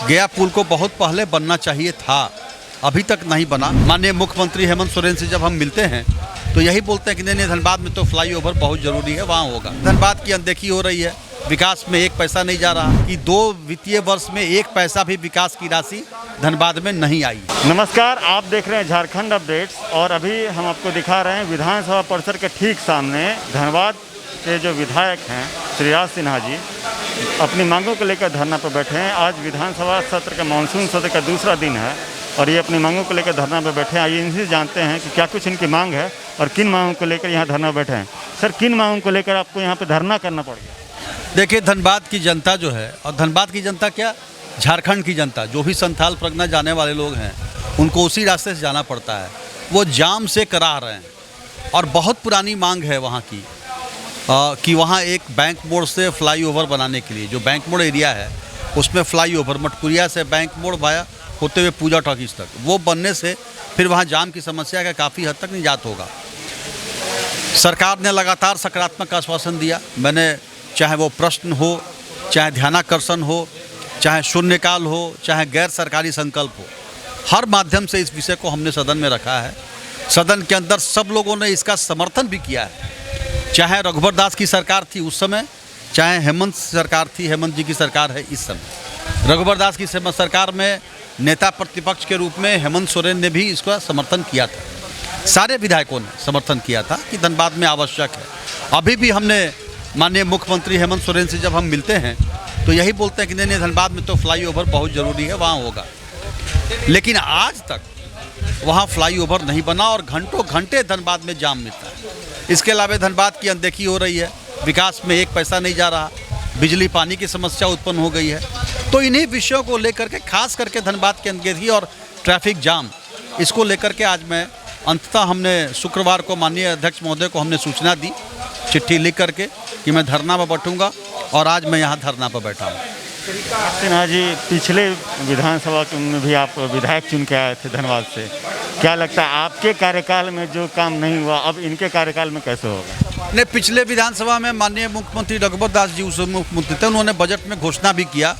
गया पुल को बहुत पहले बनना चाहिए था, अभी तक नहीं बना। माननीय मुख्यमंत्री हेमंत सोरेन से जब हम मिलते हैं तो यही बोलते हैं कि नहीं धनबाद में तो फ्लाईओवर बहुत ज़रूरी है, वहाँ होगा। धनबाद की अनदेखी हो रही है, विकास में एक पैसा नहीं जा रहा कि 2 वित्तीय वर्ष में एक पैसा भी विकास की राशि धनबाद में नहीं आई। नमस्कार, आप देख रहे हैं झारखंड अपडेट्स और अभी हम आपको दिखा रहे हैं विधानसभा परिसर के ठीक सामने धनबाद के जो विधायक हैं श्रीराज सिन्हा जी अपनी मांगों को लेकर धरना पर बैठे हैं। आज विधानसभा सत्र का मानसून सत्र का दूसरा दिन है और ये अपनी मांगों को लेकर धरना पर बैठे हैं। आइए इनसे जानते हैं कि क्या कुछ इनकी मांग है और किन मांगों को लेकर यहाँ धरना बैठे हैं। सर, किन मांगों को लेकर आपको यहाँ पर धरना करना पड़ गया? देखिए, धनबाद की जनता जो है, और धनबाद की जनता क्या, झारखंड की जनता, जो भी संथाल परगना जाने वाले लोग हैं उनको उसी रास्ते से जाना पड़ता है। वो जाम से करा रहे हैं और बहुत पुरानी मांग है वहाँ की कि वहाँ एक बैंक मोड़ से फ्लाईओवर बनाने के लिए, जो बैंक मोड़ एरिया है उसमें फ्लाईओवर मटकुरिया से बैंक मोड़ वाया होते हुए पूजा टॉकीज तक, वो बनने से फिर वहाँ जाम की समस्या का काफ़ी हद तक निजात होगा। सरकार ने लगातार सकारात्मक आश्वासन दिया। मैंने, चाहे वो प्रश्न हो, चाहे ध्यानाकर्षण हो, चाहे शून्यकाल हो, चाहे गैर सरकारी संकल्प हो, हर माध्यम से इस विषय को हमने सदन में रखा है। सदन के अंदर सब लोगों ने इसका समर्थन भी किया है। चाहे रघुवर दास की सरकार थी उस समय, चाहे हेमंत सरकार थी, हेमंत जी की सरकार है इस समय। रघुवर दास की सरकार में नेता प्रतिपक्ष के रूप में हेमंत सोरेन ने भी इसका समर्थन किया था। सारे विधायकों ने समर्थन किया था कि धनबाद में आवश्यक है। अभी भी हमने माननीय मुख्यमंत्री हेमंत सोरेन से जब हम मिलते हैं तो यही बोलते हैं कि नहीं धनबाद में तो फ्लाईओवर बहुत ज़रूरी है, वहाँ होगा। लेकिन आज तक वहाँ फ्लाईओवर नहीं बना और घंटों घंटे धनबाद में जाम मिलता है। इसके अलावा धनबाद की अनदेखी हो रही है, विकास में एक पैसा नहीं जा रहा, बिजली पानी की समस्या उत्पन्न हो गई है। तो इन्हीं विषयों को लेकर के, खास करके धनबाद की अनदेखी और ट्रैफिक जाम, इसको लेकर के आज मैं अंततः हमने शुक्रवार को माननीय अध्यक्ष महोदय को हमने सूचना दी, चिट्ठी लिख करके कि मैं धरना पर बैठूंगा और आज मैं यहाँ धरना पर बैठा हूँ। सिन्हा जी, पिछले विधानसभा में भी आप विधायक चुन के आए थे धनबाद से। क्या लगता है आपके कार्यकाल में जो काम नहीं हुआ अब इनके कार्यकाल में कैसे होगा? ने पिछले विधानसभा में माननीय मुख्यमंत्री रघुवर दास जी उस मुख्यमंत्री थे, उन्होंने बजट में घोषणा भी किया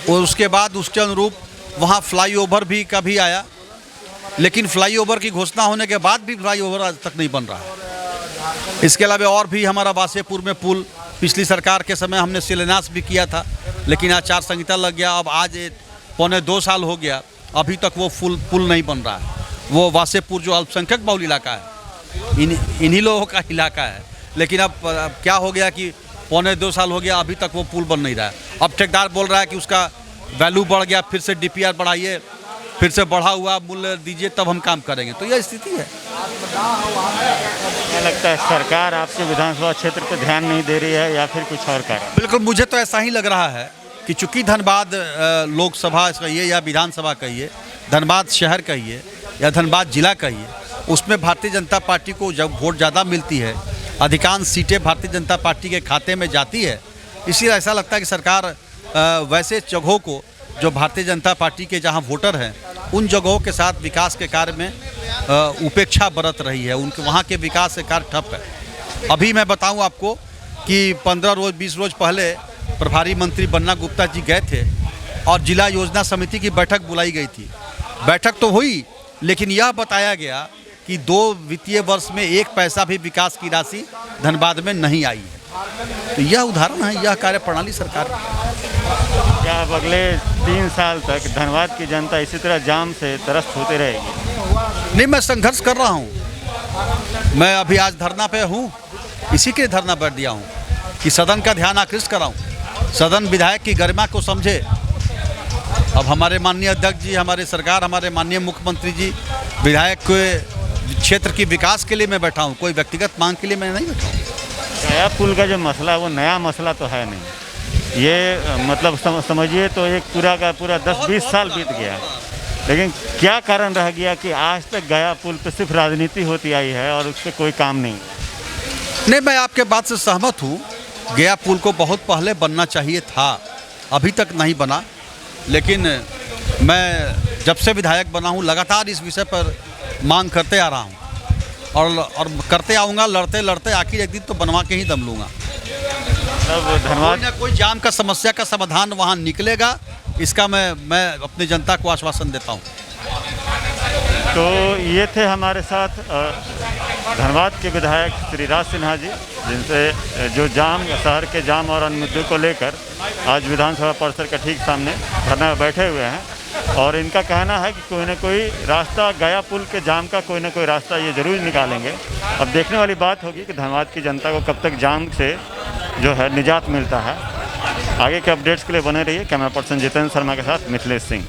और उसके बाद उसके अनुरूप वहाँ फ्लाईओवर भी कभी आया, लेकिन फ्लाईओवर की घोषणा होने के बाद भी फ्लाईओवर आज तक नहीं बन रहा है। इसके अलावा और भी हमारा वासेपुर में पुल पिछली सरकार के समय हमने शिलान्यास भी किया था, लेकिन आचार संहिता लग गया। अब आज 1.25 साल हो गया, अभी तक वो पुल नहीं बन रहा है। वो वासेपुर जो अल्पसंख्यक बहुल इलाका है, इन्हीं लोगों का इलाका है, लेकिन अब क्या हो गया कि 1.25 साल हो गया, अभी तक वो पुल बन नहीं रहा है। अब ठेकेदार बोल रहा है कि उसका वैल्यू बढ़ गया, फिर से DPR बढ़ाइए, फिर से बढ़ा हुआ मूल्य दीजिए, तब हम काम करेंगे। तो यह स्थिति है। क्या लगता है सरकार आपके विधानसभा क्षेत्र पर ध्यान नहीं दे रही है या फिर कुछ और कारण? बिल्कुल, मुझे तो ऐसा ही लग रहा है कि चूंकि धनबाद लोकसभा कहिए या विधानसभा कहिए, धनबाद शहर कहिए या धनबाद जिला कहिए, उसमें भारतीय जनता पार्टी को जब वोट ज़्यादा मिलती है, अधिकांश सीटें भारतीय जनता पार्टी के खाते में जाती है, इसलिए ऐसा लगता है कि सरकार वैसे जगहों को, जो भारतीय जनता पार्टी के जहां वोटर हैं, उन जगहों के साथ विकास के कार्य में उपेक्षा बरत रही है। उनके वहाँ के विकास के कार्य ठप है। अभी मैं बताऊं आपको कि 15 रोज 20 रोज पहले प्रभारी मंत्री बन्ना गुप्ता जी गए थे और जिला योजना समिति की बैठक बुलाई गई थी। बैठक तो हुई, लेकिन यह बताया गया कि 2 वित्तीय वर्ष में एक पैसा भी विकास की राशि धनबाद में नहीं आई है। तो यह उदाहरण है, यह कार्य प्रणाली सरकार की। क्या अब अगले 3 साल तक धनबाद की जनता इसी तरह जाम से त्रस्त होते रहेगी? नहीं, मैं संघर्ष कर रहा हूँ। मैं अभी आज धरना पे हूँ, इसी के धरना बैठ दिया हूँ कि सदन का ध्यान आकृष्ट कराऊँ, सदन विधायक की गरिमा को समझे। अब हमारे माननीय अध्यक्ष जी, हमारे सरकार, हमारे माननीय मुख्यमंत्री जी विधायक के क्षेत्र की विकास के लिए मैं बैठा हूँ, कोई व्यक्तिगत मांग के लिए मैं नहीं बैठा हूँ। गया पुल का जो मसला वो नया मसला तो है नहीं, ये मतलब समझिए तो एक पूरा का पूरा 10-20 साल बीत गया, लेकिन क्या कारण रह गया कि आज तक गया पुल पे सिर्फ राजनीति होती आई है और उस पर कोई काम नहीं? नहीं, मैं आपके बात से सहमत हूँ। गया पुल को बहुत पहले बनना चाहिए था, अभी तक नहीं बना। लेकिन मैं जब से विधायक बना हूँ लगातार इस विषय पर मांग करते आ रहा हूँ और करते आऊँगा, लड़ते लड़ते आखिर एक दिन तो बनवा के ही दम लूँगा। तब धनबाद कोई ना कोई जाम का समस्या का समाधान वहाँ निकलेगा इसका मैं अपनी जनता को आश्वासन देता हूँ। तो ये थे हमारे साथ धनबाद के विधायक श्री राज सिन्हा जी, जिनसे जो जाम, शहर के जाम और अन्य मुद्दों को लेकर आज विधानसभा परिसर के ठीक सामने धरना में बैठे हुए हैं। और इनका कहना है कि कोई ना कोई रास्ता, गया पुल के जाम का कोई ना कोई रास्ता ये ज़रूर निकालेंगे। अब देखने वाली बात होगी कि धनबाद की जनता को कब तक जाम से जो है निजात मिलता है। आगे के अपडेट्स के लिए बने रहिए। कैमरा पर्सन जितेंद्र शर्मा के साथ मिथिलेश सिंह।